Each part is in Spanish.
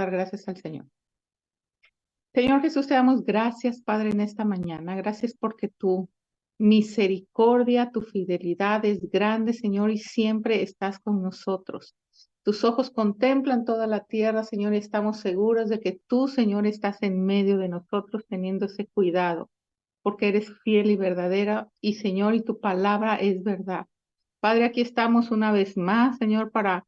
dar gracias al Señor. Señor Jesús, te damos gracias, Padre, en esta mañana. Gracias porque tu misericordia, tu fidelidad es grande, Señor, y siempre estás con nosotros. Tus ojos contemplan toda la tierra, Señor, y estamos seguros de que tú, Señor, estás en medio de nosotros teniendo ese cuidado, porque eres fiel y verdadera, y Señor, y tu palabra es verdad. Padre, aquí estamos una vez más, Señor, para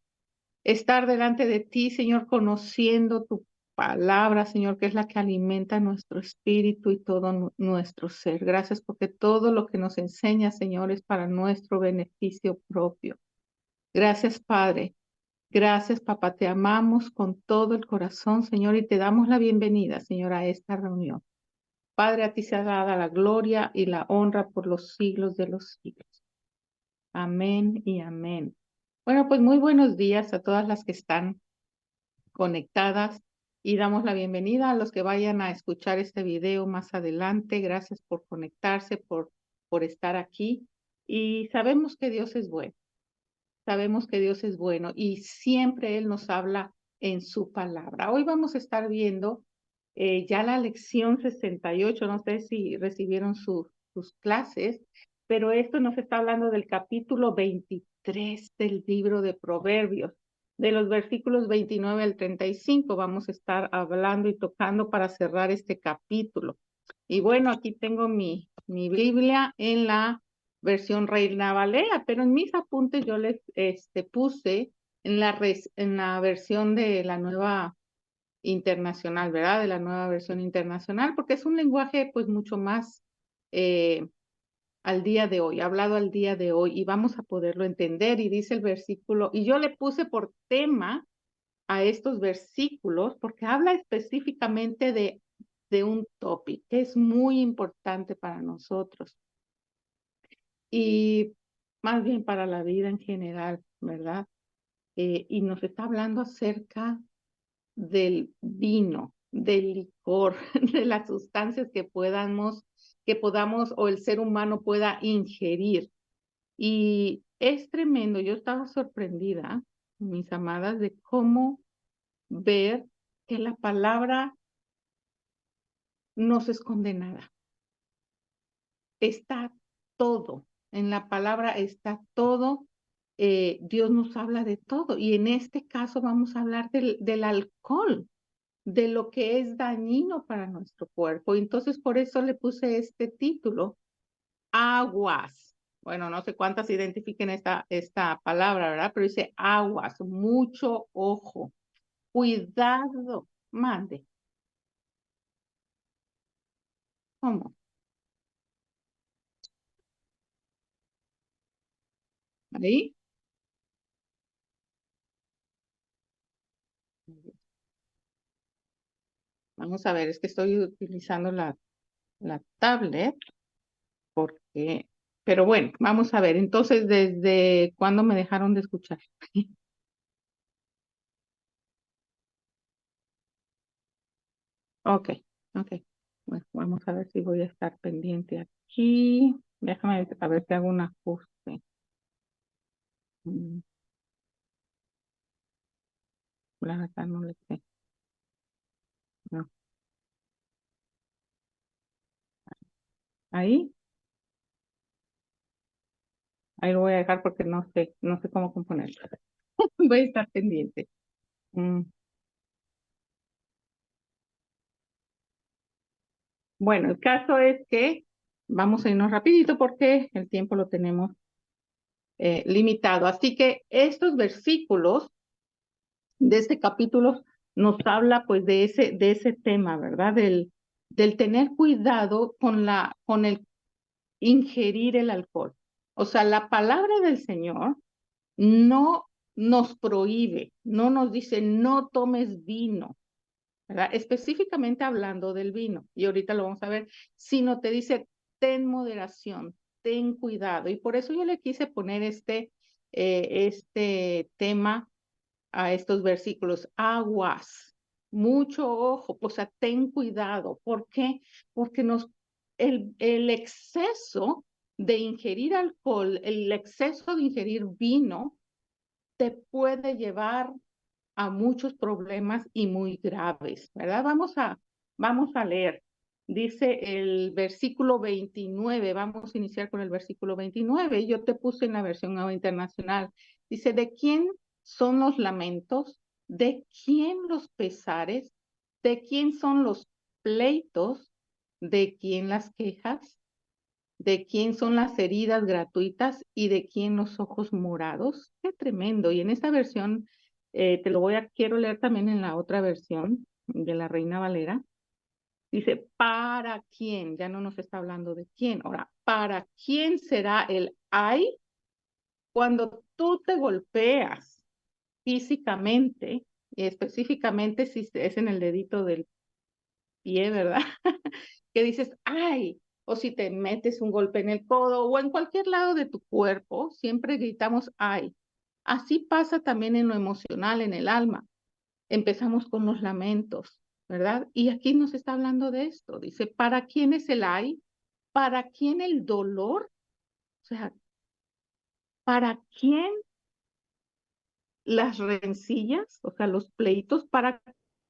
estar delante de ti, Señor, conociendo tu palabra, Señor, que es la que alimenta nuestro espíritu y todo nuestro ser. Gracias porque todo lo que nos enseña, Señor, es para nuestro beneficio propio. Gracias, Padre. Gracias, papá. Te amamos con todo el corazón, Señor, y te damos la bienvenida, Señor, a esta reunión. Padre, a ti sea dada la gloria y la honra por los siglos de los siglos. Amén y amén. Bueno, pues muy buenos días a todas las que están conectadas y damos la bienvenida a los que vayan a escuchar este video más adelante. Gracias por conectarse, por estar aquí. Y sabemos que Dios es bueno. Sabemos que Dios es bueno y siempre Él nos habla en su palabra. Hoy vamos a estar viendo ya la lección 68. No sé si recibieron sus clases, pero esto nos está hablando del capítulo 23 del libro de Proverbios. De los versículos 29 al 35 vamos a estar hablando y tocando para cerrar este capítulo. Y bueno, aquí tengo mi Biblia en la versión Reina Valera, pero en mis apuntes yo les puse en la versión de la nueva internacional, ¿verdad? De la nueva versión internacional, porque es un lenguaje pues mucho más al día de hoy, hablado al día de hoy, y vamos a poderlo entender. Y dice el versículo, y yo le puse por tema a estos versículos porque habla específicamente de un topic que es muy importante para nosotros y más bien para la vida en general, ¿verdad? Y nos está hablando acerca del vino, del licor, de las sustancias que podamos o el ser humano pueda ingerir. Y es tremendo, yo estaba sorprendida, mis amadas, de cómo ver que la palabra no se esconde nada. Está todo. En la palabra está todo. Dios nos habla de todo. Y en este caso vamos a hablar del alcohol, de lo que es dañino para nuestro cuerpo. Entonces, por eso le puse este título, aguas. Bueno, no sé cuántas identifiquen esta palabra, ¿verdad? Pero dice aguas, mucho ojo, cuidado, mande. ¿Cómo? ¿Ahí? Vamos a ver, es que estoy utilizando la tablet porque, pero bueno, vamos a ver. Entonces, ¿desde cuándo me dejaron de escuchar? Ok, ok. Bueno, vamos a ver si voy a estar pendiente aquí. Déjame ver a ver si hago un ajuste. Mm, La verdad no le sé. No. Ahí, ahí lo voy a dejar porque no sé cómo componerlo. Voy a estar pendiente. Mm, Bueno, el caso es que vamos a irnos rapidito porque el tiempo lo tenemos limitado. Así que estos versículos de este capítulo nos habla pues de ese tema, ¿verdad? Del tener cuidado con el ingerir el alcohol. O sea, la palabra del Señor no nos prohíbe, no nos dice no tomes vino, ¿verdad? Específicamente hablando del vino, y ahorita lo vamos a ver, sino te dice ten moderación, ten cuidado. Y por eso yo le quise poner este tema a estos versículos, aguas, mucho ojo, o sea, ten cuidado. ¿Por qué? Porque el exceso de ingerir alcohol, el exceso de ingerir vino, te puede llevar a muchos problemas y muy graves, ¿verdad? Vamos a leer. Dice el versículo 29, vamos a iniciar con el versículo 29. Yo te puse en la versión nueva internacional. Dice, ¿de quién son los lamentos? ¿De quién los pesares? ¿De quién son los pleitos? ¿De quién las quejas? ¿De quién son las heridas gratuitas y de quién los ojos morados? Qué tremendo. Y en esta versión, quiero leer también en la otra versión de la Reina Valera. Dice, ¿para quién? Ya no nos está hablando de quién. Ahora, ¿para quién será el ay cuando tú te golpeas físicamente, y específicamente si es en el dedito del pie, ¿verdad? Que dices, ay, o si te metes un golpe en el codo o en cualquier lado de tu cuerpo, siempre gritamos, ay. Así pasa también en lo emocional, en el alma. Empezamos con los lamentos, ¿verdad? Y aquí nos está hablando de esto. Dice, ¿para quién es el ay? ¿Para quién el dolor? O sea, ¿para quién las rencillas? O sea, los pleitos. ¿Para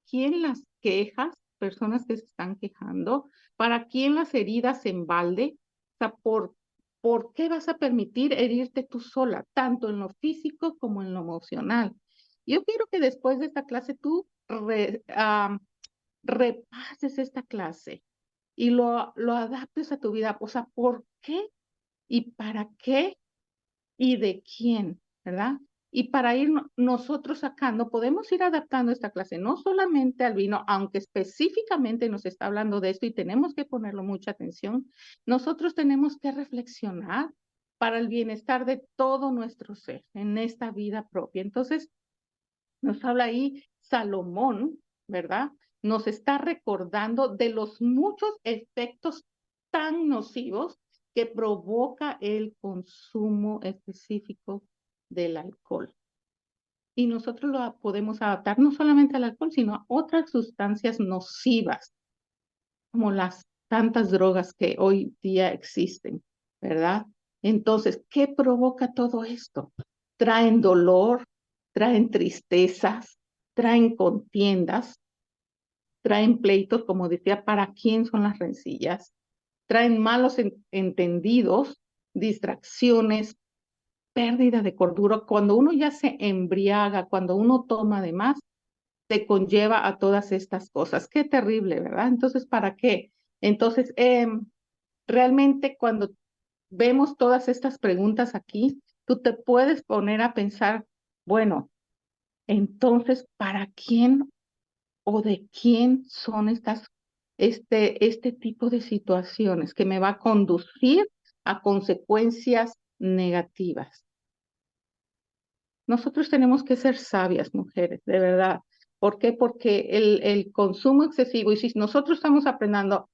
quién las quejas? Personas que se están quejando. ¿Para quién las heridas en balde? O sea, ¿por qué vas a permitir herirte tú sola, tanto en lo físico como en lo emocional? Yo quiero que después de esta clase tú repases esta clase y lo adaptes a tu vida. O sea, ¿por qué y para qué y de quién? ¿Verdad? Y para ir nosotros sacando, podemos ir adaptando esta clase, no solamente al vino, aunque específicamente nos está hablando de esto y tenemos que ponerlo mucha atención, nosotros tenemos que reflexionar para el bienestar de todo nuestro ser en esta vida propia. Entonces, nos habla ahí Salomón, ¿verdad? Nos está recordando de los muchos efectos tan nocivos que provoca el consumo específico del alcohol. Y nosotros lo podemos adaptar no solamente al alcohol, sino a otras sustancias nocivas, como las tantas drogas que hoy día existen, ¿verdad? Entonces, ¿qué provoca todo esto? Traen dolor, traen tristezas, traen contiendas, traen pleitos, como decía, ¿para quién son las rencillas? Traen malos entendidos, distracciones, pérdida de cordura. Cuando uno ya se embriaga, cuando uno toma de más, te conlleva a todas estas cosas. Qué terrible, ¿verdad? Entonces, ¿para qué? Entonces, realmente cuando vemos todas estas preguntas aquí, tú te puedes poner a pensar, bueno, entonces, ¿para quién o de quién son este tipo de situaciones que me va a conducir a consecuencias negativas? Nosotros tenemos que ser sabias, mujeres, de verdad. ¿Por qué? Porque el consumo excesivo, y si nosotros estamos aprendiendo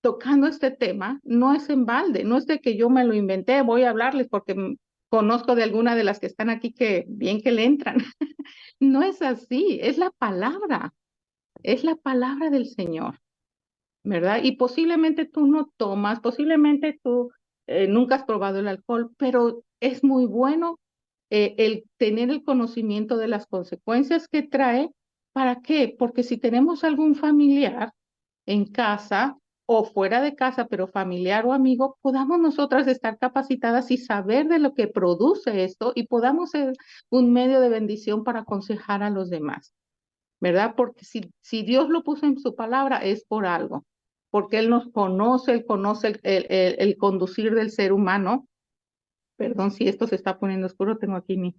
tocando este tema, no es en balde, no es de que yo me lo inventé, voy a hablarles porque conozco de alguna de las que están aquí que bien que le entran. No es así, es la palabra del Señor. ¿Verdad? Y posiblemente tú no tomas, posiblemente tú nunca has probado el alcohol, pero es muy bueno el tener el conocimiento de las consecuencias que trae. ¿Para qué? Porque si tenemos algún familiar en casa o fuera de casa, pero familiar o amigo, podamos nosotras estar capacitadas y saber de lo que produce esto y podamos ser un medio de bendición para aconsejar a los demás. ¿Verdad? Porque si Dios lo puso en su palabra es por algo, porque Él nos conoce, Él conoce el conducir del ser humano. Perdón si esto se está poniendo oscuro, tengo aquí mi.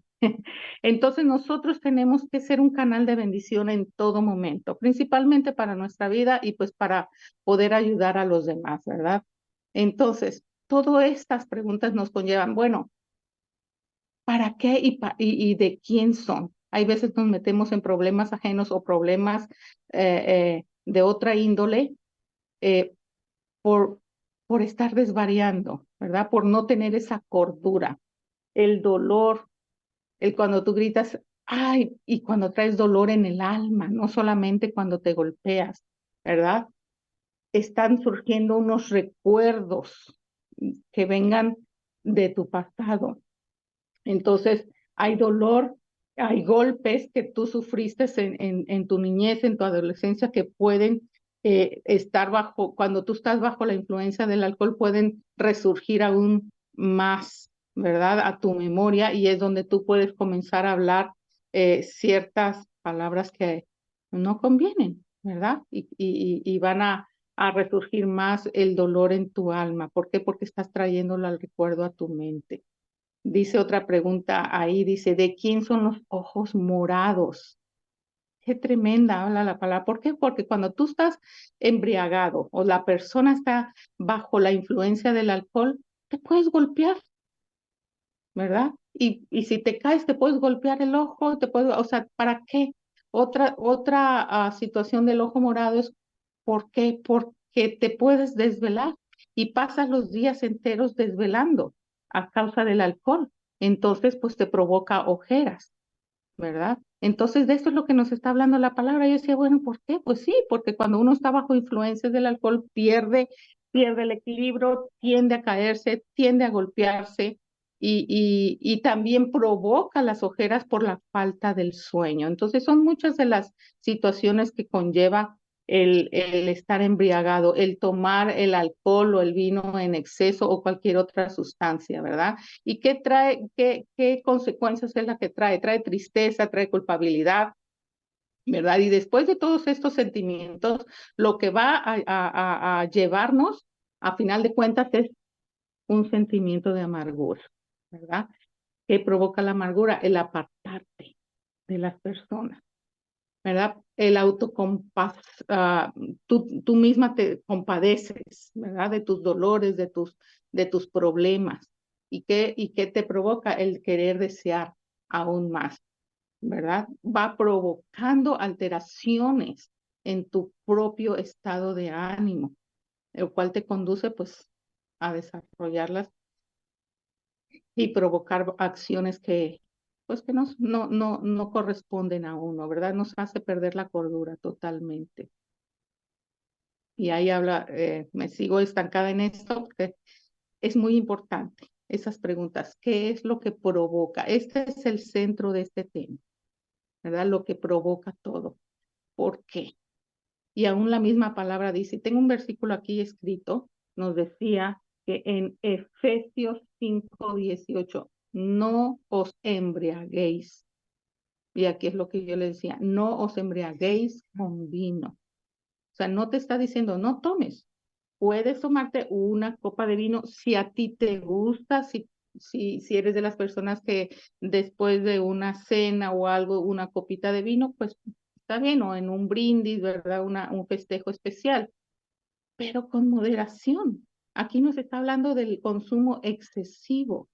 Entonces nosotros tenemos que ser un canal de bendición en todo momento, principalmente para nuestra vida y pues para poder ayudar a los demás, ¿verdad? Entonces, todas estas preguntas nos conllevan, bueno, ¿para qué y de quién son? Hay veces nos metemos en problemas ajenos o problemas de otra índole eh, por, por estar desvariando, ¿verdad? Por no tener esa cordura. El dolor, el cuando tú gritas, ay, y cuando traes dolor en el alma, no solamente cuando te golpeas, ¿verdad? Están surgiendo unos recuerdos que vengan de tu pasado. Entonces, hay dolor hay golpes que tú sufriste en tu niñez, en tu adolescencia, que pueden estar bajo, cuando tú estás bajo la influencia del alcohol, pueden resurgir aún más, ¿verdad? A tu memoria y es donde tú puedes comenzar a hablar ciertas palabras que no convienen, ¿verdad? Y van a resurgir más el dolor en tu alma. ¿Por qué? Porque estás trayéndolo al recuerdo a tu mente. Dice otra pregunta ahí, dice, ¿de quién son los ojos morados? Qué tremenda habla la palabra. ¿Por qué? Porque cuando tú estás embriagado o la persona está bajo la influencia del alcohol, te puedes golpear, ¿verdad? Y si te caes, te puedes golpear el ojo, te puedes, o sea, ¿para qué? Otra situación del ojo morado es ¿por qué? Porque te puedes desvelar y pasas los días enteros desvelando a causa del alcohol. Entonces, pues te provoca ojeras. ¿Verdad? Entonces, de esto es lo que nos está hablando la palabra. Yo decía, bueno, ¿por qué? Pues sí, porque cuando uno está bajo influencias del alcohol, pierde el equilibrio, tiende a caerse, tiende a golpearse y también provoca las ojeras por la falta del sueño. Entonces, son muchas de las situaciones que conlleva el estar embriagado, el tomar el alcohol o el vino en exceso o cualquier otra sustancia, ¿verdad? ¿Y qué trae, qué consecuencias es la que trae? Trae tristeza, trae culpabilidad, ¿verdad? Y después de todos estos sentimientos, lo que va a llevarnos, a final de cuentas, es un sentimiento de amargura, ¿verdad? ¿Qué provoca la amargura? El apartarte de las personas, ¿verdad? El autocompas, tú misma te compadeces, ¿verdad? De tus dolores, de tus problemas. Y qué te provoca? El querer desear aún más, ¿verdad? Va provocando alteraciones en tu propio estado de ánimo, el cual te conduce pues a desarrollarlas y provocar acciones que pues que no corresponden a uno, ¿verdad? Nos hace perder la cordura totalmente. Y ahí habla, me sigo estancada en esto porque es muy importante esas preguntas. ¿Qué es lo que provoca? Este es el centro de este tema, ¿verdad? Lo que provoca todo. ¿Por qué? Y aún la misma palabra dice, tengo un versículo aquí escrito, nos decía que en Efesios 5:18, no os embriaguéis. Y aquí es lo que yo le decía, no os embriaguéis con vino. O sea, no te está diciendo, no tomes. Puedes tomarte una copa de vino si a ti te gusta, si eres de las personas que después de una cena o algo, una copita de vino, pues está bien, o en un brindis, ¿verdad? Un festejo especial, pero con moderación. Aquí nos está hablando del consumo excesivo.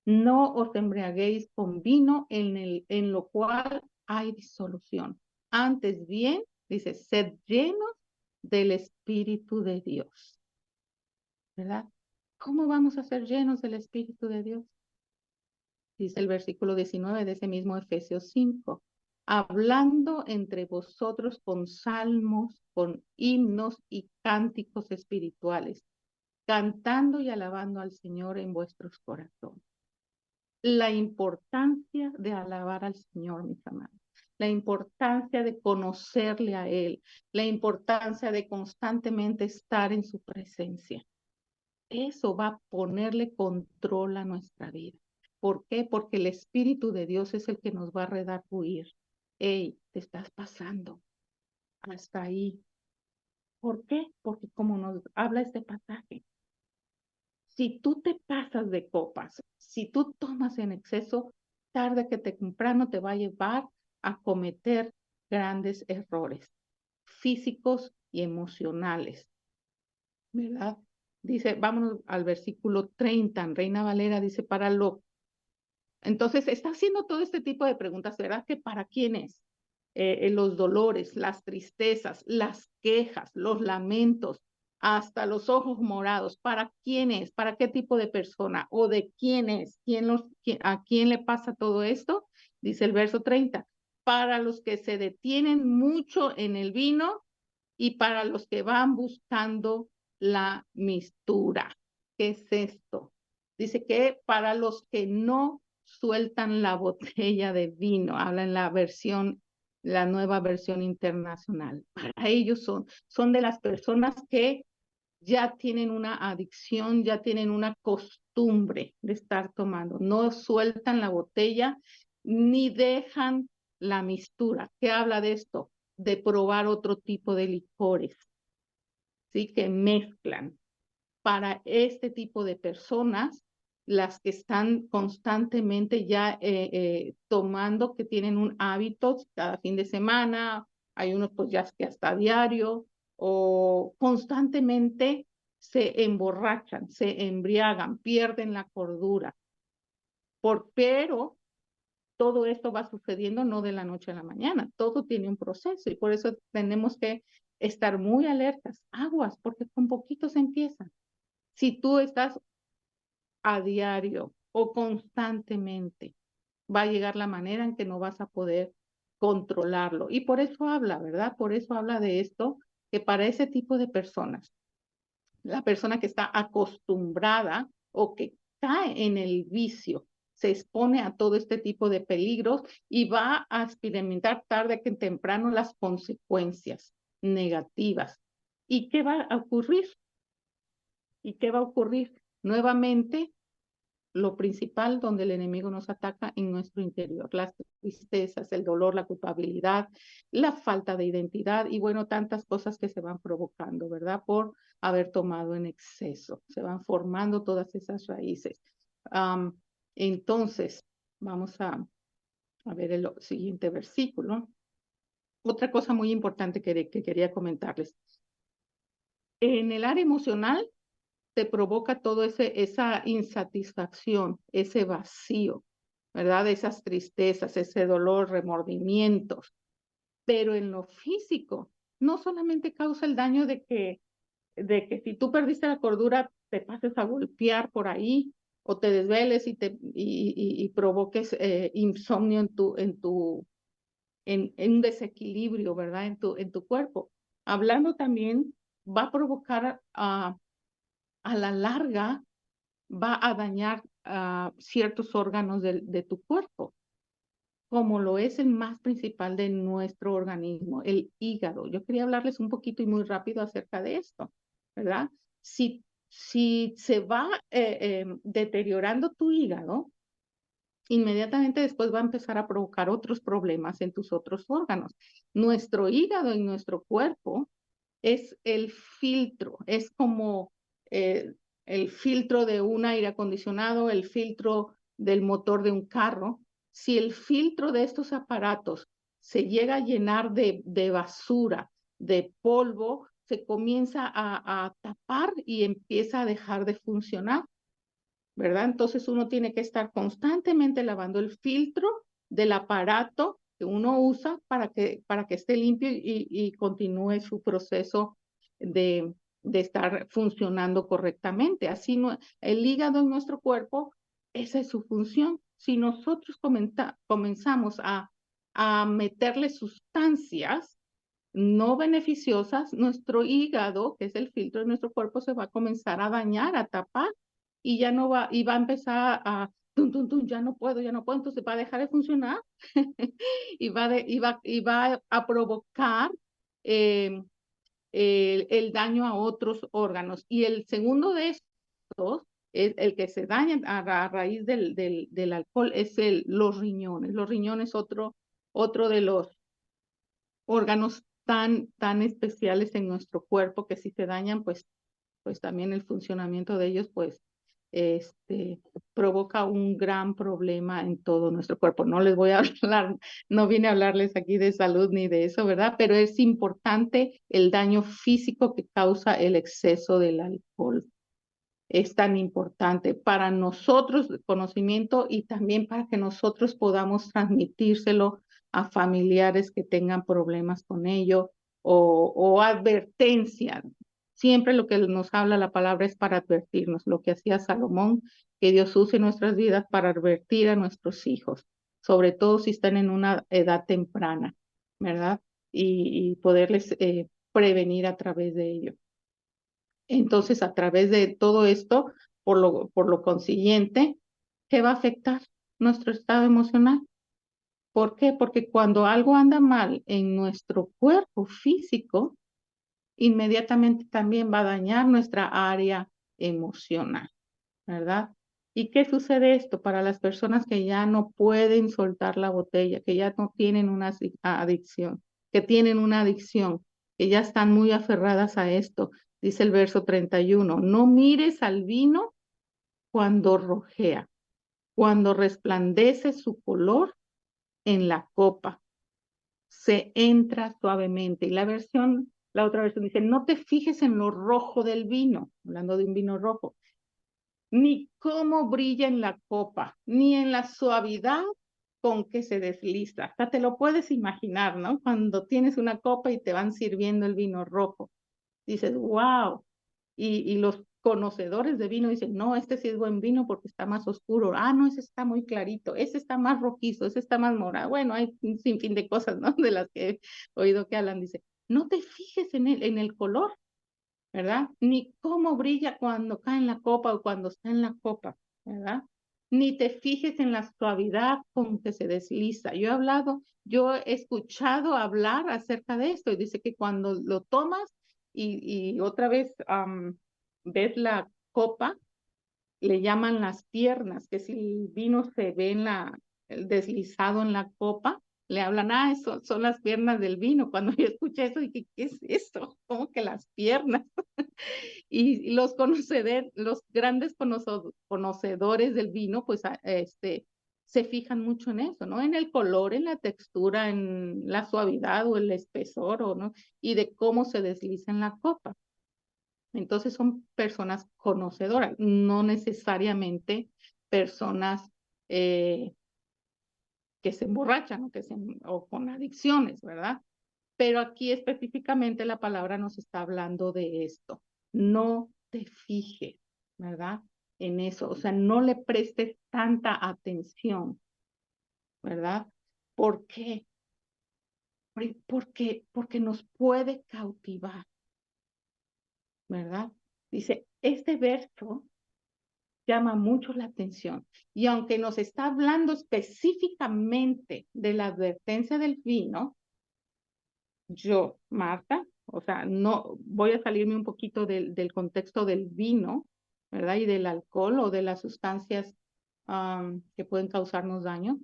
No os embriaguéis con vino en lo cual hay disolución. Antes bien, dice, sed llenos del Espíritu de Dios, ¿verdad? ¿Cómo vamos a ser llenos del Espíritu de Dios? Dice el versículo 19 de ese mismo Efesios 5. Hablando entre vosotros con salmos, con himnos y cánticos espirituales, cantando y alabando al Señor en vuestros corazones. La importancia de alabar al Señor, mis amados, la importancia de conocerle a Él, la importancia de constantemente estar en su presencia. Eso va a ponerle control a nuestra vida. ¿Por qué? Porque el Espíritu de Dios es el que nos va a redarguir. Hey, te estás pasando hasta ahí. ¿Por qué? Porque como nos habla este pasaje, si tú te pasas de copas, si tú tomas en exceso, tarde que temprano te va a llevar a cometer grandes errores físicos y emocionales, ¿verdad? Dice, vámonos al versículo 30, en Reina Valera dice, para lo. Entonces, está haciendo todo este tipo de preguntas, ¿verdad? ¿Que para quién es? Los dolores, las tristezas, las quejas, los lamentos, hasta los ojos morados. ¿Para quién es? ¿Para qué tipo de persona? ¿O de quién es? ¿A quién le pasa todo esto? Dice el verso 30. Para los que se detienen mucho en el vino y para los que van buscando la mistura. ¿Qué es esto? Dice que para los que no sueltan la botella de vino, habla en la nueva versión internacional. Para ellos son de las personas que ya tienen una adicción, ya tienen una costumbre de estar tomando. No sueltan la botella ni dejan la mistura. ¿Qué habla de esto? De probar otro tipo de licores, ¿sí? Que mezclan. Para este tipo de personas, las que están constantemente ya tomando, que tienen un hábito cada fin de semana, hay unos pues ya que hasta diario, o constantemente se emborrachan, se embriagan, pierden la cordura. Pero todo esto va sucediendo no de la noche a la mañana, todo tiene un proceso y por eso tenemos que estar muy alertas, aguas, porque con poquito se empieza. Si tú estás a diario o constantemente, va a llegar la manera en que no vas a poder controlarlo. Y por eso habla, ¿verdad? Por eso habla de esto, que para ese tipo de personas, la persona que está acostumbrada o que cae en el vicio, se expone a todo este tipo de peligros y va a experimentar tarde que temprano las consecuencias negativas. ¿Y qué va a ocurrir? ¿Y qué va a ocurrir? Nuevamente, lo principal donde el enemigo nos ataca en nuestro interior, las tristezas, el dolor, la culpabilidad, la falta de identidad y bueno, tantas cosas que se van provocando, ¿verdad? Por haber tomado en exceso, se van formando todas esas raíces. Entonces, vamos a ver el siguiente versículo. Otra cosa muy importante que quería comentarles. En el área emocional, te provoca todo esa insatisfacción, ese vacío, ¿verdad? Esas tristezas, ese dolor, remordimientos. Pero en lo físico, no solamente causa el daño de que si tú perdiste la cordura, te pases a golpear por ahí o te desveles y provoques insomnio en un desequilibrio, ¿verdad? En tu cuerpo. Hablando también, va a provocar a la larga va a dañar ciertos órganos de tu cuerpo, como lo es el más principal de nuestro organismo, el hígado. Yo quería hablarles un poquito y muy rápido acerca de esto, ¿verdad? Si se va deteriorando tu hígado, inmediatamente después va a empezar a provocar otros problemas en tus otros órganos. Nuestro hígado en nuestro cuerpo es el filtro, es como el filtro de un aire acondicionado, el filtro del motor de un carro. Si el filtro de estos aparatos se llega a llenar de basura, de polvo, se comienza a tapar y empieza a dejar de funcionar. ¿Verdad? Entonces uno tiene que estar constantemente lavando el filtro del aparato que uno usa para que esté limpio y continúe su proceso de estar funcionando correctamente. Así no, el hígado en nuestro cuerpo, esa es su función. Si nosotros comenzamos a meterle sustancias no beneficiosas, nuestro hígado, que es el filtro de nuestro cuerpo, se va a comenzar a dañar, a tapar y ya no va, y va a empezar ya no puedo, entonces va a dejar de funcionar y va a provocar eh, el daño a otros órganos. Y el segundo de estos, es el que se daña a raíz del alcohol, es los riñones. Los riñones, otro de los órganos tan especiales en nuestro cuerpo que si se dañan, pues también el funcionamiento de ellos, pues, provoca un gran problema en todo nuestro cuerpo. No les voy a hablar, no vine a hablarles aquí de salud ni de eso, ¿verdad? Pero es importante el daño físico que causa el exceso del alcohol. Es tan importante para nosotros el conocimiento y también para que nosotros podamos transmitírselo a familiares que tengan problemas con ello o advertencia. Siempre lo que nos habla la palabra es para advertirnos, lo que hacía Salomón, que Dios use nuestras vidas para advertir a nuestros hijos, sobre todo si están en una edad temprana, ¿verdad? Y poderles prevenir a través de ello. Entonces, a través de todo esto, por lo consiguiente, ¿qué va a afectar? nuestro estado emocional. ¿Por qué? Porque cuando algo anda mal en nuestro cuerpo físico, inmediatamente también va a dañar nuestra área emocional, ¿verdad? ¿Y qué sucede esto para las personas que ya no pueden soltar la botella, que ya no tienen una adicción, que tienen una adicción, que ya están muy aferradas a esto? Dice el verso 31, no mires al vino cuando rojea, cuando resplandece su color en la copa, se entra suavemente. Y la otra versión dice, no te fijes en lo rojo del vino, hablando de un vino rojo, ni cómo brilla en la copa, ni en la suavidad con que se desliza. Hasta te lo puedes imaginar, ¿no? Cuando tienes una copa y te van sirviendo el vino rojo. Dices, wow. Y los conocedores de vino dicen, no, este sí es buen vino porque está más oscuro. Ah, no, ese está muy clarito. Ese está más rojizo, ese está más morado. Bueno, hay un sinfín de cosas, ¿no? De las que he oído que hablan. Dice, no te fijes en el color, ¿verdad? Ni cómo brilla cuando cae en la copa o cuando está en la copa, ¿verdad? Ni te fijes en la suavidad con que se desliza. Yo he escuchado hablar acerca de esto y dice que cuando lo tomas y otra vez ves la copa, le llaman las piernas, que si el vino se ve el deslizado en la copa, le hablan, eso son las piernas del vino. Cuando yo escuché eso, dije, ¿qué es eso? ¿Cómo que las piernas? Y los grandes conocedores del vino, pues se fijan mucho en eso, ¿no? En el color, en la textura, en la suavidad o el espesor, o ¿no? Y de cómo se desliza en la copa. Entonces son personas conocedoras, no necesariamente personas que se emborrachan o con adicciones, ¿verdad? Pero aquí específicamente la palabra nos está hablando de esto. No te fijes, ¿verdad? En eso, o sea, no le prestes tanta atención, ¿verdad? ¿Por qué? Porque nos puede cautivar, ¿verdad? Dice, este verso llama mucho la atención. Y aunque nos está hablando específicamente de la advertencia del vino, yo, Marta, o sea, no voy a salirme un poquito del contexto del vino, ¿verdad? Y del alcohol o de las sustancias que pueden causarnos daño.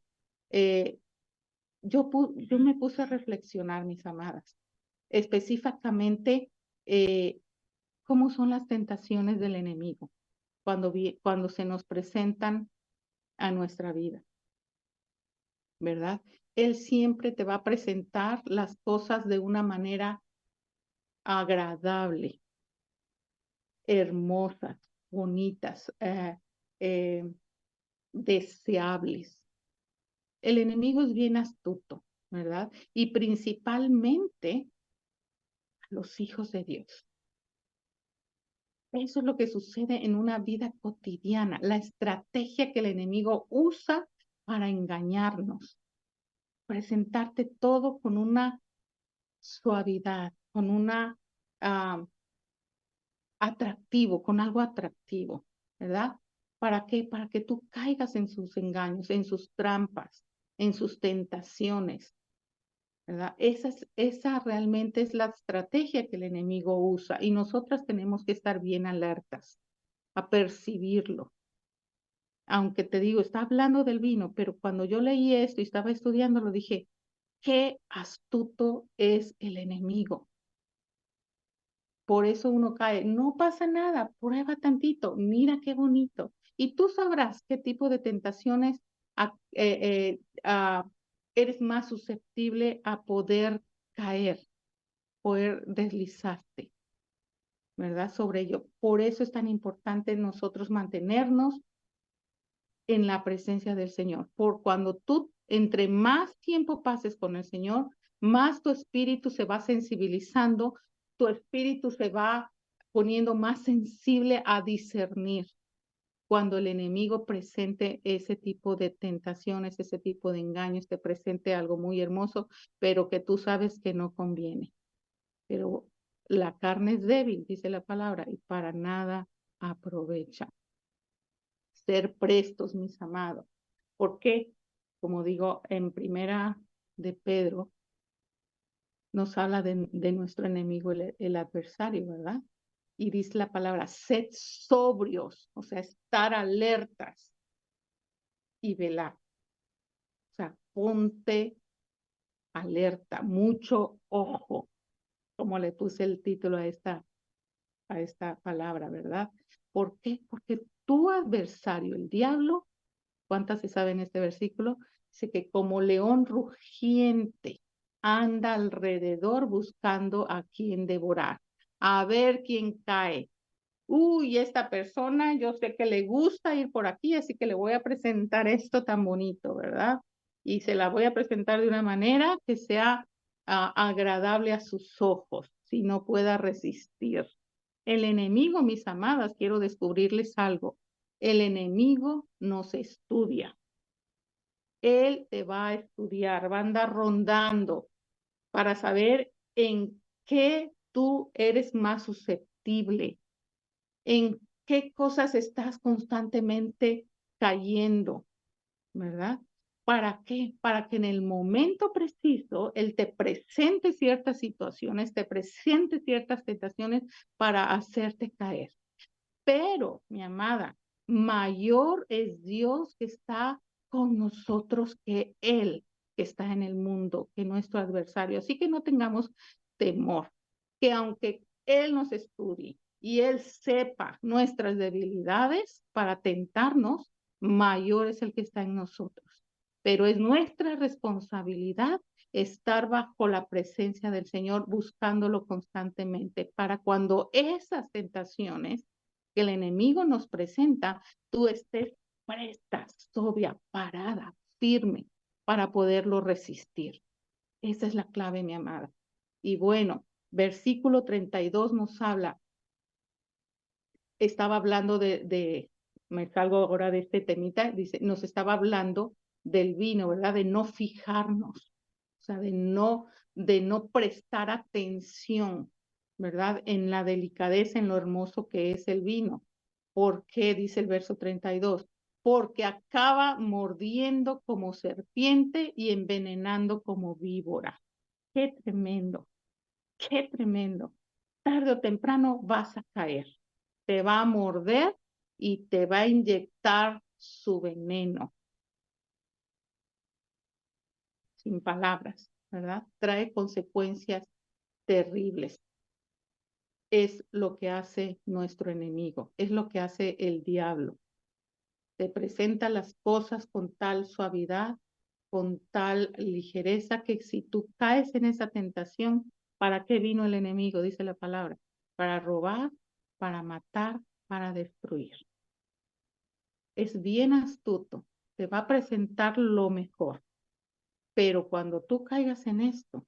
Eh, yo me puse a reflexionar, mis amadas, específicamente cómo son las tentaciones del enemigo cuando se nos presentan a nuestra vida, ¿verdad? Él siempre te va a presentar las cosas de una manera agradable, hermosas, bonitas, eh, deseables. El enemigo es bien astuto, ¿verdad? Y principalmente los hijos de Dios. Eso es lo que sucede en una vida cotidiana, la estrategia que el enemigo usa para engañarnos, presentarte todo con una suavidad, con una atractivo, con algo atractivo, ¿verdad? ¿Para qué? Para que tú caigas en sus engaños, en sus trampas, en sus tentaciones, ¿verdad? Esa realmente es la estrategia que el enemigo usa y nosotras tenemos que estar bien alertas a percibirlo. Aunque te digo, está hablando del vino, pero cuando yo leí esto y estaba estudiando, lo dije, qué astuto es el enemigo. Por eso uno cae. No pasa nada, prueba tantito, mira qué bonito. Y tú sabrás qué tipo de tentaciones eres más susceptible a poder caer, poder deslizarte, ¿verdad? Sobre ello. Por eso es tan importante nosotros mantenernos en la presencia del Señor. Por cuando tú, entre más tiempo pases con el Señor, más tu espíritu se va sensibilizando, tu espíritu se va poniendo más sensible a discernir cuando el enemigo presente ese tipo de tentaciones, ese tipo de engaños, te presente algo muy hermoso, pero que tú sabes que no conviene. Pero la carne es débil, dice la palabra, y para nada aprovecha. Ser prestos, mis amados. ¿Por qué? Como digo, en primera de Pedro nos habla de nuestro enemigo, el adversario, ¿verdad? Y dice la palabra, sed sobrios, o sea, estar alertas y velar. O sea, ponte alerta, mucho ojo, como le puse el título a esta palabra, ¿verdad? ¿Por qué? Porque tu adversario, el diablo, ¿cuántas se saben este versículo? Dice que como león rugiente anda alrededor buscando a quien devorar, a ver quién cae. Uy, esta persona, yo sé que le gusta ir por aquí, así que le voy a presentar esto tan bonito, ¿verdad? Y se la voy a presentar de una manera que sea agradable a sus ojos, si no pueda resistir. El enemigo, mis amadas, quiero descubrirles algo. El enemigo nos estudia. Él te va a estudiar, va a andar rondando para saber en qué tú eres más susceptible, en qué cosas estás constantemente cayendo, ¿verdad? ¿Para qué? Para que en el momento preciso Él te presente ciertas situaciones, te presente ciertas tentaciones para hacerte caer. Pero, mi amada, mayor es Dios que está con nosotros que Él que está en el mundo, que nuestro adversario. Así que no tengamos temor, que aunque Él nos estudie y Él sepa nuestras debilidades para tentarnos, mayor es el que está en nosotros. Pero es nuestra responsabilidad estar bajo la presencia del Señor, buscándolo constantemente, para cuando esas tentaciones que el enemigo nos presenta, tú estés presta, sobria, parada, firme, para poderlo resistir. Esa es la clave, mi amada. Y bueno, versículo 32 nos habla, estaba hablando me salgo ahora de este temita, dice, nos estaba hablando del vino, ¿verdad? De no fijarnos, o sea, de no prestar atención, ¿verdad? En la delicadeza, en lo hermoso que es el vino. ¿Por qué? Dice el verso 32. Porque acaba mordiendo como serpiente y envenenando como víbora. Qué tremendo, qué tremendo. Tarde o temprano vas a caer. Te va a morder y te va a inyectar su veneno. Sin palabras, ¿verdad? Trae consecuencias terribles. Es lo que hace nuestro enemigo, es lo que hace el diablo. Te presenta las cosas con tal suavidad, con tal ligereza, que si tú caes en esa tentación, ¿para qué vino el enemigo? Dice la palabra, para robar, para matar, para destruir. Es bien astuto, te va a presentar lo mejor, pero cuando tú caigas en esto,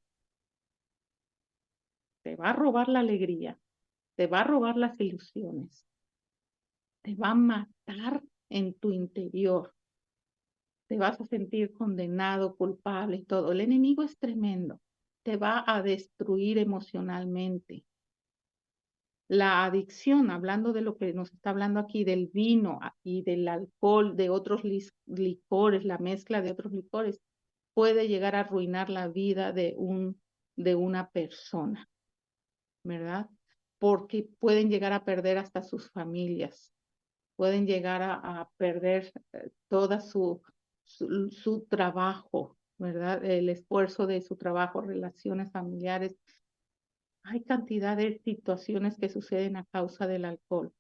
te va a robar la alegría, te va a robar las ilusiones, te va a matar en tu interior, te vas a sentir condenado, culpable y todo. El enemigo es tremendo, te va a destruir emocionalmente. La adicción, hablando de lo que nos está hablando aquí, del vino y del alcohol, de otros licores, la mezcla de otros licores, puede llegar a arruinar la vida de una persona, ¿verdad? Porque pueden llegar a perder hasta sus familias, pueden llegar a perder toda su trabajo, ¿verdad? El esfuerzo de su trabajo, relaciones familiares. Hay cantidad de situaciones que suceden a causa del alcohol,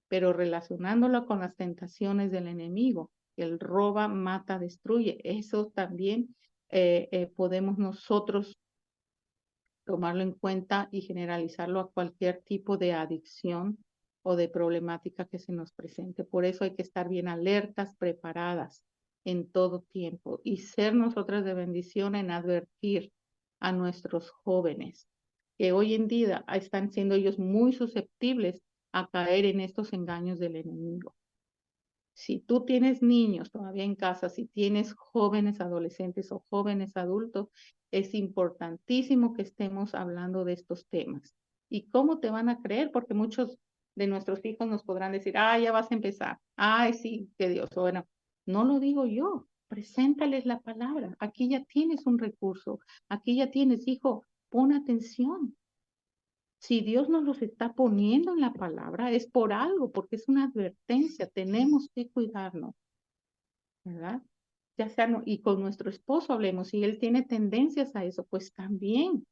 pero relacionándolo con las tentaciones del enemigo, el roba, mata, destruye. Eso también podemos nosotros tomarlo en cuenta y generalizarlo a cualquier tipo de adicción o de problemática que se nos presente. Por eso hay que estar bien alertas, preparadas en todo tiempo y ser nosotras de bendición en advertir a nuestros jóvenes que hoy en día están siendo ellos muy susceptibles a caer en estos engaños del enemigo. Si tú tienes niños todavía en casa, si tienes jóvenes adolescentes o jóvenes adultos, es importantísimo que estemos hablando de estos temas. ¿Y cómo te van a creer? Porque muchos de nuestros hijos nos podrán decir, ah, ya vas a empezar. Ay, sí, que Dios, bueno, No lo digo yo. Preséntales la palabra. Aquí ya tienes un recurso. Aquí ya tienes, hijo, pon atención. Si Dios nos los está poniendo en la palabra, es por algo, porque es una advertencia. Tenemos que cuidarnos, ¿verdad? Ya sea, y con nuestro esposo hablemos, si él tiene tendencias a eso, pues también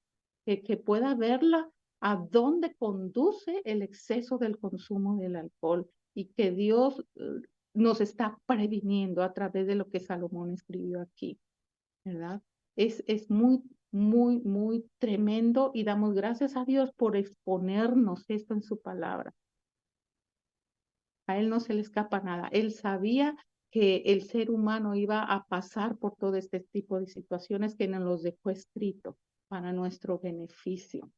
que pueda verla a dónde conduce el exceso del consumo del alcohol y que Dios nos está previniendo a través de lo que Salomón escribió aquí, ¿verdad? Es muy, muy, muy tremendo y damos gracias a Dios por exponernos esto en su palabra. A él no se le escapa nada. Él sabía que el ser humano iba a pasar por todo este tipo de situaciones que nos los dejó escrito para nuestro beneficio.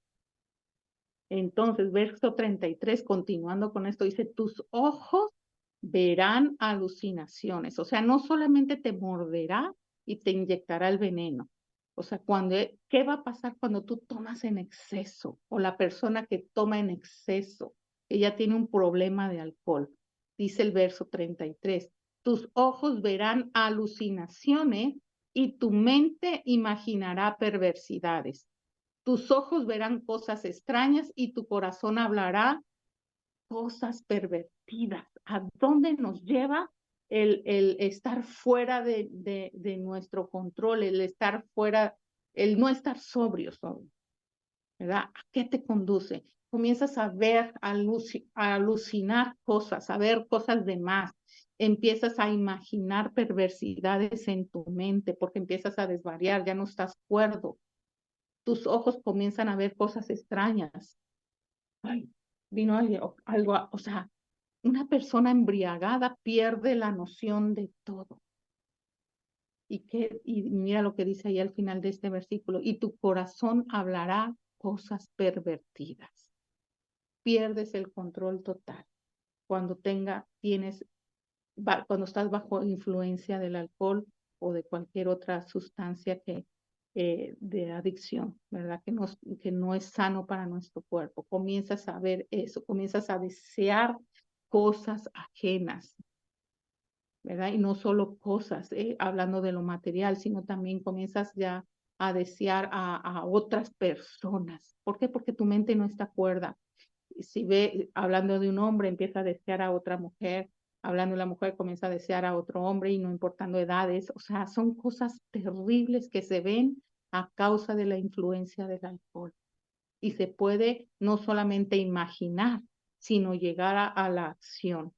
Entonces, verso 33, continuando con esto, dice, tus ojos verán alucinaciones. O sea, no solamente te morderá y te inyectará el veneno. O sea, ¿qué va a pasar cuando tú tomas en exceso? O la persona que toma en exceso, ella tiene un problema de alcohol. Dice el verso 33, tus ojos verán alucinaciones y tu mente imaginará perversidades. Tus ojos verán cosas extrañas y tu corazón hablará cosas pervertidas. ¿A dónde nos lleva el estar fuera de nuestro control, el estar fuera, el no estar sobrios, ¿verdad? ¿A qué te conduce? Comienzas a ver, a alucinar cosas, a ver cosas de más. Empiezas a imaginar perversidades en tu mente porque empiezas a desvariar, ya no estás cuerdo. Tus ojos comienzan a ver cosas extrañas. Ay, vino algo, o sea, una persona embriagada pierde la noción de todo. Y mira lo que dice ahí al final de este versículo, y tu corazón hablará cosas pervertidas. Pierdes el control total cuando cuando estás bajo influencia del alcohol o de cualquier otra sustancia de adicción, ¿verdad? Que no es sano para nuestro cuerpo. Comienzas a ver eso, comienzas a desear cosas ajenas, ¿verdad? Y no solo cosas, hablando de lo material, sino también comienzas ya a desear a otras personas. ¿Por qué? Porque tu mente no está cuerda. Si ve, hablando de un hombre, empieza a desear a otra mujer, hablando de la mujer, comienza a desear a otro hombre y no importando edades. O sea, son cosas terribles que se ven a causa de la influencia del alcohol. Y se puede no solamente imaginar, sino llegar a la acción.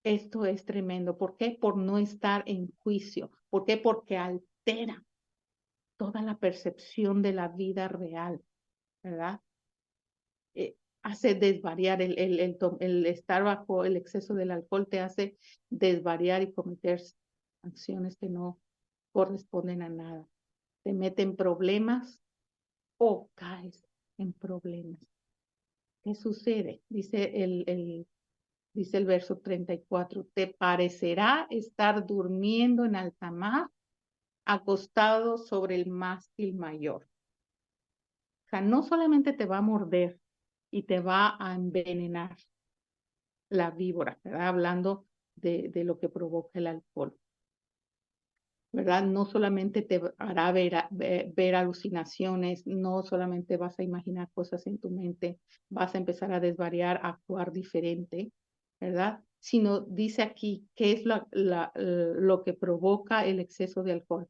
Esto es tremendo. ¿Por qué? Por no estar en juicio. ¿Por qué? Porque altera toda la percepción de la vida real, ¿verdad? Hace desvariar el estar bajo el exceso del alcohol, te hace desvariar y cometer acciones que no corresponden a nada. Te mete en problemas o caes en problemas. ¿Qué sucede? Dice el verso 34, te parecerá estar durmiendo en alta mar, acostado sobre el mástil mayor. O sea, no solamente te va a morder y te va a envenenar la víbora, ¿verdad? Hablando de lo que provoca el alcohol, ¿verdad? No solamente te hará ver alucinaciones, no solamente vas a imaginar cosas en tu mente, vas a empezar a desvariar, a actuar diferente, ¿verdad? Sino dice aquí, ¿qué es lo que provoca el exceso de alcohol?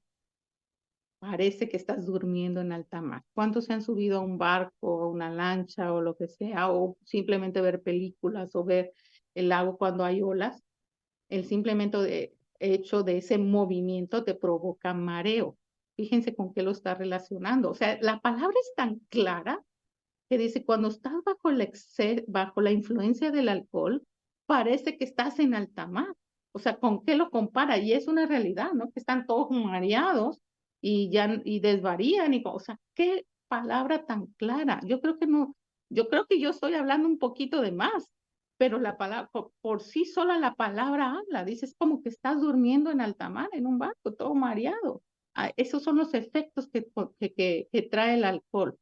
Parece que estás durmiendo en alta mar. ¿Cuántos se han subido a un barco, a una lancha o lo que sea? O simplemente ver películas o ver el lago cuando hay olas. El simplemente hecho de ese movimiento te provoca mareo. Fíjense con qué lo está relacionando. O sea, la palabra es tan clara que dice, cuando estás bajo la influencia del alcohol, parece que estás en alta mar. O sea, ¿con qué lo compara? Y es una realidad, ¿no? Que están todos mareados y desvarían. O sea, qué palabra tan clara. Yo creo que no, yo creo que yo estoy hablando un poquito de más, pero la palabra, por sí sola la palabra habla. Dice, es como que estás durmiendo en alta mar, en un barco, todo mareado. Esos son los efectos que trae el alcohol,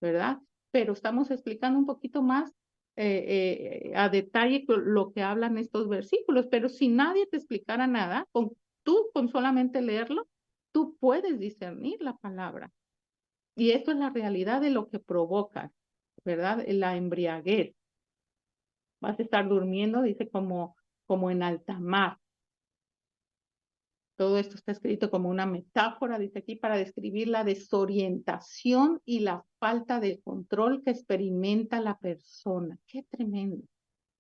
¿verdad? Pero estamos explicando un poquito más a detalle lo que hablan estos versículos, pero si nadie te explicara nada, tú con solamente leerlo, tú puedes discernir la palabra. Y esto es la realidad de lo que provoca, ¿verdad? La embriaguez. Vas a estar durmiendo, dice, como en alta mar. Todo esto está escrito como una metáfora, dice aquí, para describir la desorientación y la falta de control que experimenta la persona. Qué tremendo,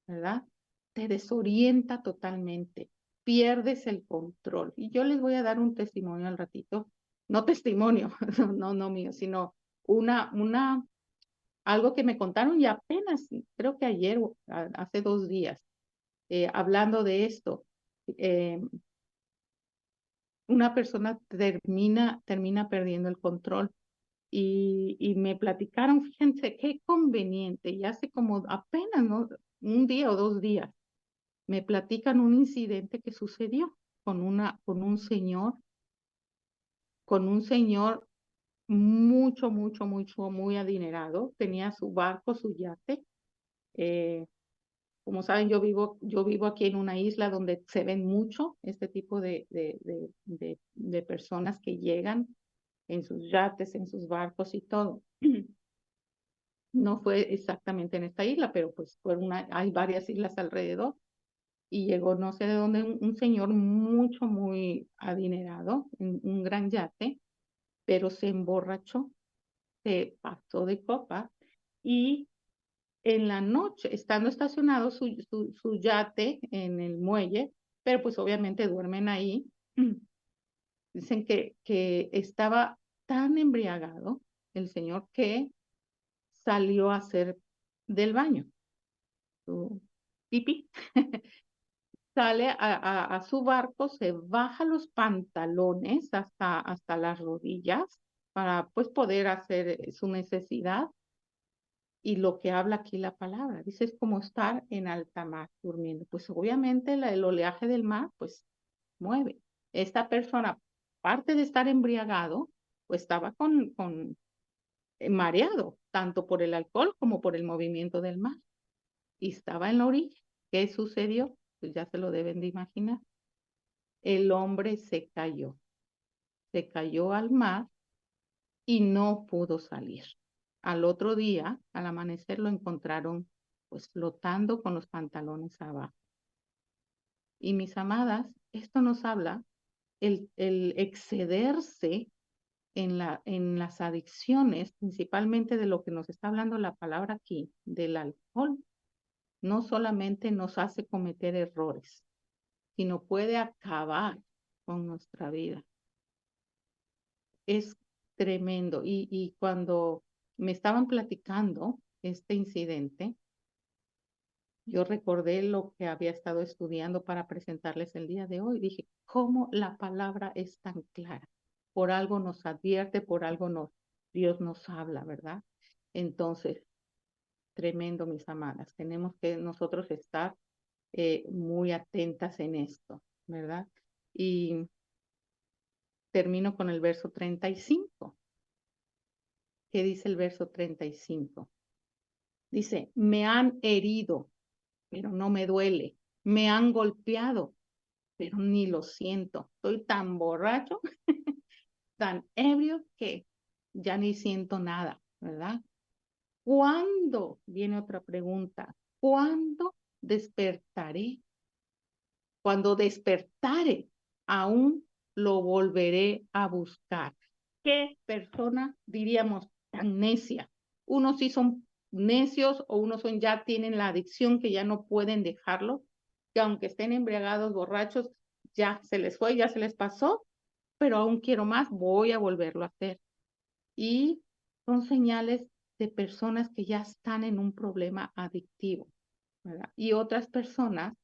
¿verdad? Te desorienta totalmente, pierdes el control. Y yo les voy a dar un testimonio al ratito, no testimonio, no mío, sino una, algo que me contaron y apenas, creo que ayer, hace 2 días, hablando de esto. Eh, una persona termina perdiendo el control. Y me platicaron, fíjense, qué conveniente, y hace como apenas, ¿no? Un día o 2 días, me platican un incidente que sucedió con un señor muy adinerado, tenía su barco, su yate. eh, Como saben, yo vivo aquí en una isla donde se ven mucho este tipo de personas que llegan en sus yates, en sus barcos y todo. No fue exactamente en esta isla, pero pues hay varias islas alrededor. Y llegó no sé de dónde un señor muy adinerado, un gran yate, pero se emborrachó, se pasó de copa y en la noche, estando estacionado su yate en el muelle, pero pues obviamente duermen ahí, dicen que estaba tan embriagado el señor que salió a hacer del baño, su pipí. Sale a su barco, se baja los pantalones hasta las rodillas para pues poder hacer su necesidad. Y lo que habla aquí la palabra, dice, es como estar en alta mar durmiendo. Pues obviamente el oleaje del mar pues mueve. Esta persona, aparte de estar embriagado, pues estaba mareado, tanto por el alcohol como por el movimiento del mar. Y estaba en la orilla. ¿Qué sucedió? Pues ya se lo deben de imaginar. El hombre se cayó al mar y no pudo salir. Al otro día, al amanecer, lo encontraron pues flotando con los pantalones abajo. Y mis amadas, esto nos habla el excederse en las adicciones, principalmente de lo que nos está hablando la palabra aquí, del alcohol. No solamente nos hace cometer errores, sino puede acabar con nuestra vida. Es tremendo. Y cuando me estaban platicando este incidente, yo recordé lo que había estado estudiando para presentarles el día de hoy. Dije, ¿cómo la palabra es tan clara? Por algo nos advierte, Dios nos habla, ¿verdad? Entonces, tremendo, mis amadas. Tenemos que nosotros estar muy atentas en esto, ¿verdad? Y termino con el verso 35. ¿Qué dice el verso 35? Dice, me han herido, pero no me duele. Me han golpeado, pero ni lo siento. Estoy tan borracho, tan ebrio que ya ni siento nada, ¿verdad? ¿Cuándo? Viene otra pregunta. ¿Cuándo despertaré? Cuando despertare, aún lo volveré a buscar. ¿Qué persona diríamos tan necia? Unos sí son necios o unos ya tienen la adicción que ya no pueden dejarlo, que aunque estén embriagados, borrachos, ya se les fue, ya se les pasó, pero aún quiero más, voy a volverlo a hacer. Y son señales de personas que ya están en un problema adictivo, ¿verdad? Y otras personas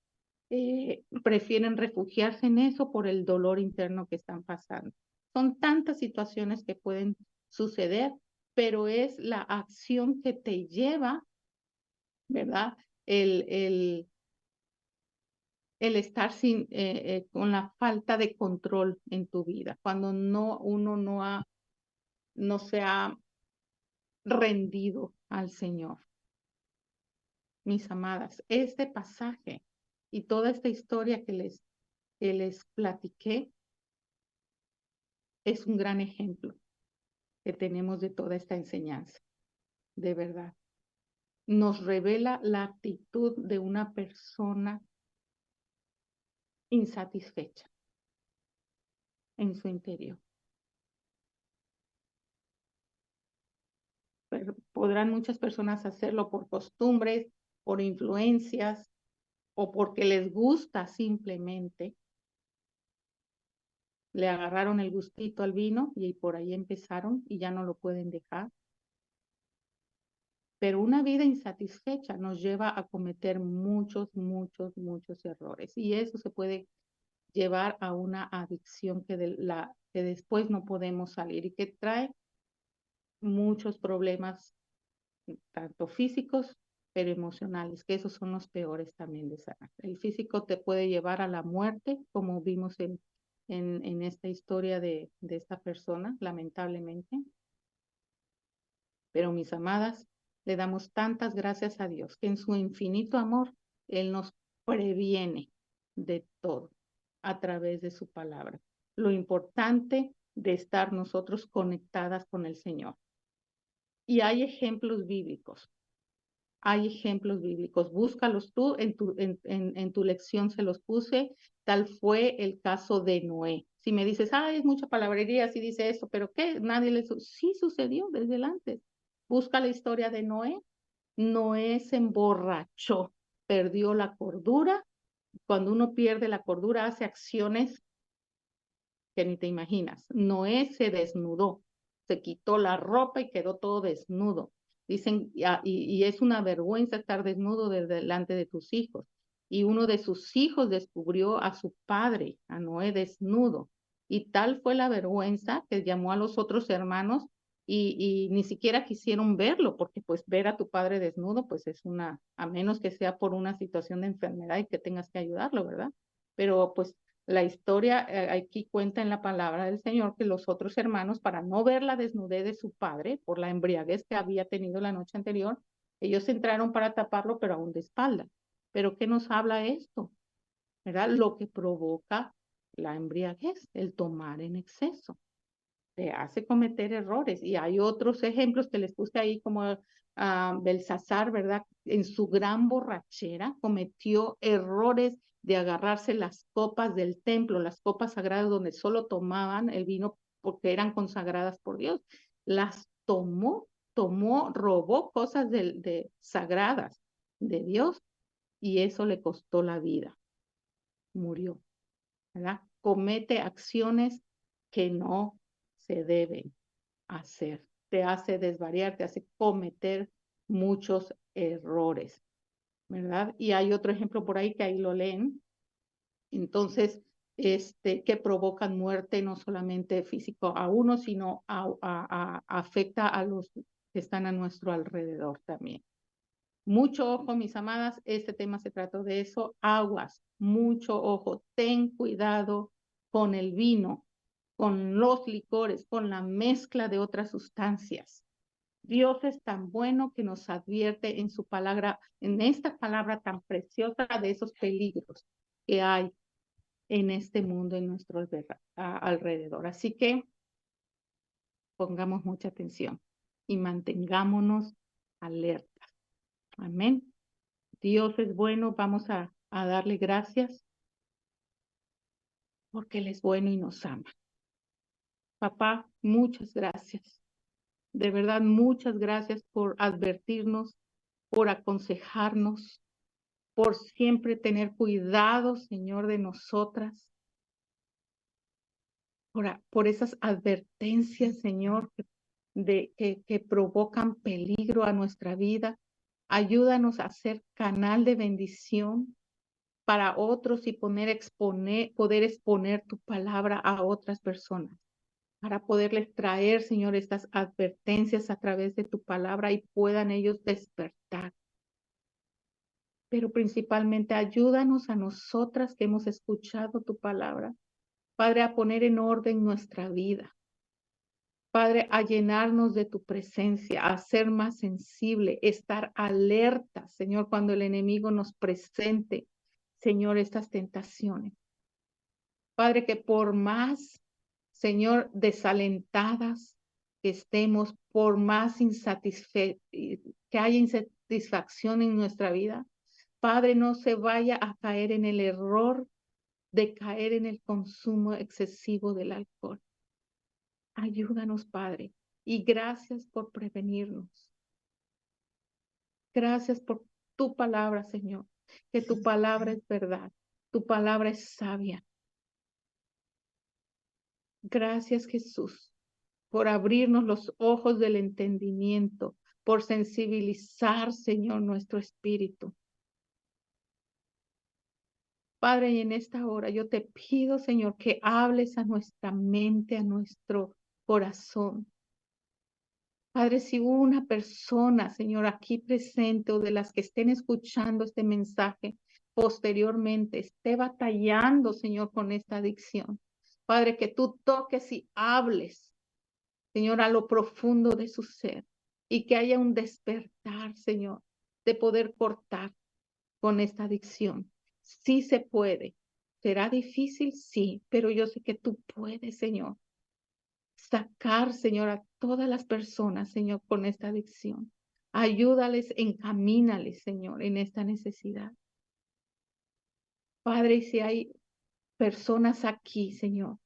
prefieren refugiarse en eso por el dolor interno que están pasando. Son tantas situaciones que pueden suceder, pero es la acción que te lleva, ¿verdad? El, el, el estar con la falta de control en tu vida, cuando uno no se ha rendido al Señor. mis amadas, este pasaje y toda esta historia que les platiqué es un gran ejemplo que tenemos de toda esta enseñanza, de verdad. Nos revela la actitud de una persona insatisfecha en su interior. Pero podrán muchas personas hacerlo por costumbres, por influencias o porque les gusta simplemente. Le agarraron el gustito al vino y por ahí empezaron y ya no lo pueden dejar. Pero una vida insatisfecha nos lleva a cometer muchos errores. Y eso se puede llevar a una adicción que después no podemos salir y que trae muchos problemas, tanto físicos, pero emocionales, que esos son los peores también de sanar. El físico te puede llevar a la muerte, como vimos en esta historia de esta persona, lamentablemente. Pero mis amadas, le damos tantas gracias a Dios que en su infinito amor, Él nos previene de todo a través de su palabra. Lo importante de estar nosotros conectadas con el Señor. Y hay ejemplos bíblicos. Hay ejemplos bíblicos. Búscalos tú, en tu lección se los puse. Tal fue el caso de Noé. Si me dices, es mucha palabrería, si dice esto, pero ¿qué? Nadie le... Sí sucedió desde el antes. Busca la historia de Noé. Noé se emborrachó, perdió la cordura. Cuando uno pierde la cordura, hace acciones que ni te imaginas. Noé se desnudó, se quitó la ropa y quedó todo desnudo. Dicen, y es una vergüenza estar desnudo delante de tus hijos. Y uno de sus hijos descubrió a su padre, a Noé, desnudo. Y tal fue la vergüenza que llamó a los otros hermanos y ni siquiera quisieron verlo, porque pues ver a tu padre desnudo, pues es a menos que sea por una situación de enfermedad y que tengas que ayudarlo, ¿verdad? Pero pues la historia aquí cuenta en la palabra del Señor que los otros hermanos, para no ver la desnudez de su padre por la embriaguez que había tenido la noche anterior, ellos entraron para taparlo, pero aún de espalda. ¿Pero qué nos habla esto? ¿Verdad? Lo que provoca la embriaguez, el tomar en exceso. Te hace cometer errores. Y hay otros ejemplos que les puse ahí, como Belsasar, ¿verdad? En su gran borrachera cometió errores de agarrarse las copas del templo, las copas sagradas donde solo tomaban el vino porque eran consagradas por Dios. Las robó cosas sagradas de Dios y eso le costó la vida. Murió, ¿verdad? Comete acciones que no se deben hacer. Te hace desvariar, te hace cometer muchos errores, ¿verdad? Y hay otro ejemplo por ahí que ahí lo leen. Entonces, que provocan muerte no solamente físico a uno, sino afecta a los que están a nuestro alrededor también. Mucho ojo, mis amadas, este tema se trató de eso. Aguas, mucho ojo, ten cuidado con el vino, con los licores, con la mezcla de otras sustancias. Dios es tan bueno que nos advierte en su palabra, en esta palabra tan preciosa, de esos peligros que hay en este mundo, en nuestro alrededor. Así que pongamos mucha atención y mantengámonos alertas. Amén. Dios es bueno, vamos a darle gracias porque Él es bueno y nos ama. Papá, muchas gracias. De verdad, muchas gracias por advertirnos, por aconsejarnos, por siempre tener cuidado, Señor, de nosotras, por esas advertencias, Señor, que provocan peligro a nuestra vida. Ayúdanos a ser canal de bendición para otros y poder exponer tu palabra a otras personas, para poderles traer, Señor, estas advertencias a través de tu palabra y puedan ellos despertar. Pero principalmente ayúdanos a nosotras que hemos escuchado tu palabra, Padre, a poner en orden nuestra vida. Padre, a llenarnos de tu presencia, a ser más sensible, estar alerta, Señor, cuando el enemigo nos presente, Señor, estas tentaciones. Padre, que por más, Señor, desalentadas que estemos, por más que haya insatisfacción en nuestra vida, Padre, no se vaya a caer en el error de caer en el consumo excesivo del alcohol. Ayúdanos, Padre, y gracias por prevenirnos. Gracias por tu palabra, Señor, que tu palabra es verdad, tu palabra es sabia. Gracias, Jesús, por abrirnos los ojos del entendimiento, por sensibilizar, Señor, nuestro espíritu. Padre, y en esta hora yo te pido, Señor, que hables a nuestra mente, a nuestro corazón. Padre, si una persona, Señor, aquí presente o de las que estén escuchando este mensaje posteriormente, esté batallando, Señor, con esta adicción. Padre, que tú toques y hables, Señor, a lo profundo de su ser y que haya un despertar, Señor, de poder cortar con esta adicción. Sí se puede. ¿Será difícil? Sí, pero yo sé que tú puedes, Señor, sacar, Señor, a todas las personas, Señor, con esta adicción. Ayúdales, encamínales, Señor, en esta necesidad. Padre, y si hay personas aquí, Señor,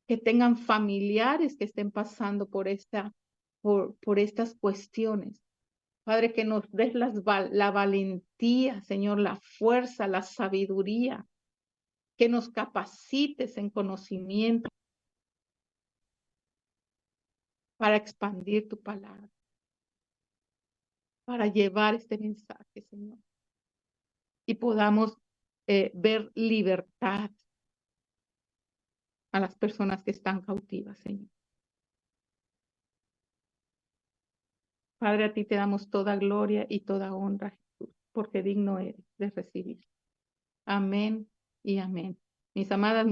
que tengan familiares que estén pasando por estas cuestiones, Padre, que nos des la valentía, Señor, la fuerza, la sabiduría, que nos capacites en conocimiento para expandir tu palabra, para llevar este mensaje, Señor, y podamos ver libertad a las personas que están cautivas, Señor. Padre, a ti te damos toda gloria y toda honra, Jesús, porque digno eres de recibir. Amén y amén. Mis amadas,